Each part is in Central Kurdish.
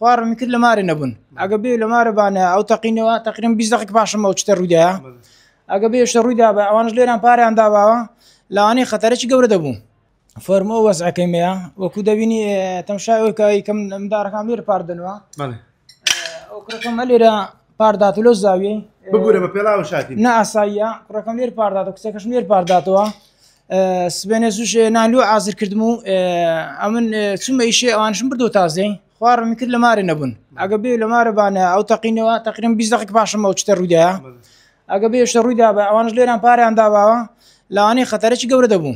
خوار من كل ماري نبون عقبي لماري بانا او تقينوا تقريبا 20 دقيقه باش ما وتشتروا ده عقبي اشتروا ده وانا ليران باري عند بابا لا اني خطرش قبل دبو فرمو وسع كيميا وكذا بيني تمشي كاي كم مدار كامير باردنوا بله وكركم ليرا باردات لو زاويه بقول ما بيلا وشاتي ناسايا كركم لير باردات وكسكش لير بارداتوا سبنسوش نالو عازر كردمو امن ثم شيء وانا شنبردو تازي خوار من كل ماري نبون عقبي لماري بانا او تقينوا تقريبا 20 دقيقه باش ما وتشتروا ده عقبي اشتروا ده وانا ليران باري عند بابا لا اني خطرش قبل دبو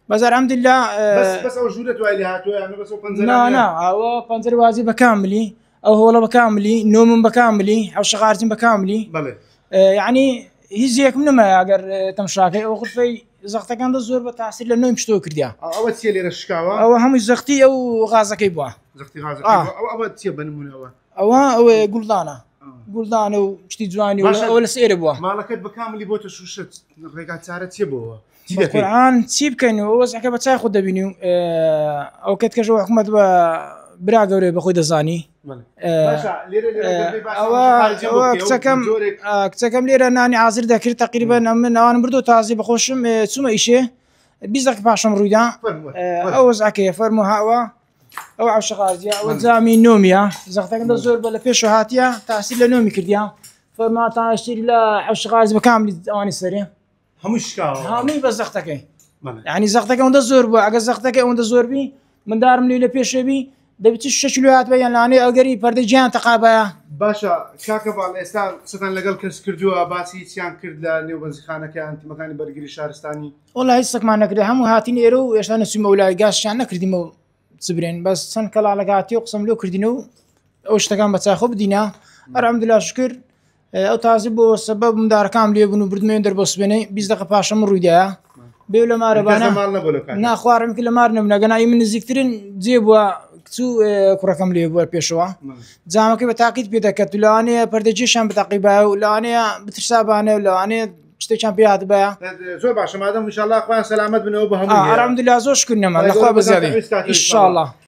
بس الحمد لله بس وجودته اللي هاتوا يعني بس بنزل لا هو بنزل وازي بكاملي او هو بكاملي نوم بكاملي او شغارتين بكاملي بله يعني هزيك من ما اگر تمشاكي او غرفي زغتا كان الزور بتاثير لانه يمشتو كرديا او تسي اللي رشكاوا او هم زغتي او غازكي بوا زغتي غازك او تسي بنمونه او قلدانا قلدانا وشتي جواني ولا سير بوا مالكت بكامل بوت شوشت نغيقات سارت سيبوا القرآن تسيب كانوا وزع كبا تاخذ دبينيو او كتك جو حكومه برا غوري بخوي دزاني باشا او كتكم ليره ناني عازر ذاكر تقريبا من انا بردو تازي بخوشم ثم ايشه بيزك باشم رويدا او زعكي فرمو هوا او عش غازيا او زامي نوميا زغتك دزور بلا فيشو هاتيا تحصيل لنومي كرديا فرما تاشير لا عش غازي بكامل اني سري همي بس زغتك يعني زغتك وند الزور بو اجا زغتك وند الزور بي من دار ملي لبيشبي دبت الشكلات بيان لاني اقري فرد جان تقابا باشا كاكبال استا ستان لقل كرس كردوا باسي تيان كرد لنيو بنزخانه كانت مكاني برقري شهرستاني والله هسك ما نكري هم هاتيني ايرو ايش انا سمو ولا قاش شان نكردي مو صبرين بس سن كلا لقاتي اقسم لو كردينو اوش تكان بتاخذ دينا الحمد لله شكر او تعذب سبب مدار كامل يبنوا بردمين دربوس بني 20 دقيقه باش مر ويدا بيولا ما ربانا نا خوار يمكن ما رنا قنا من الزكترين جيبوا كتو كره كامل يبوا بيشوا زعما بتاكيد بيدكتلاني بردجيشان بتقيبا ولا انا بتشابانه ولا انا شتي شامبيونات بها زور باش ما ان شاء الله اخوان سلامت بنوبه هم الحمد لله زوج كنا ما الاخوه بزياده ان شاء الله.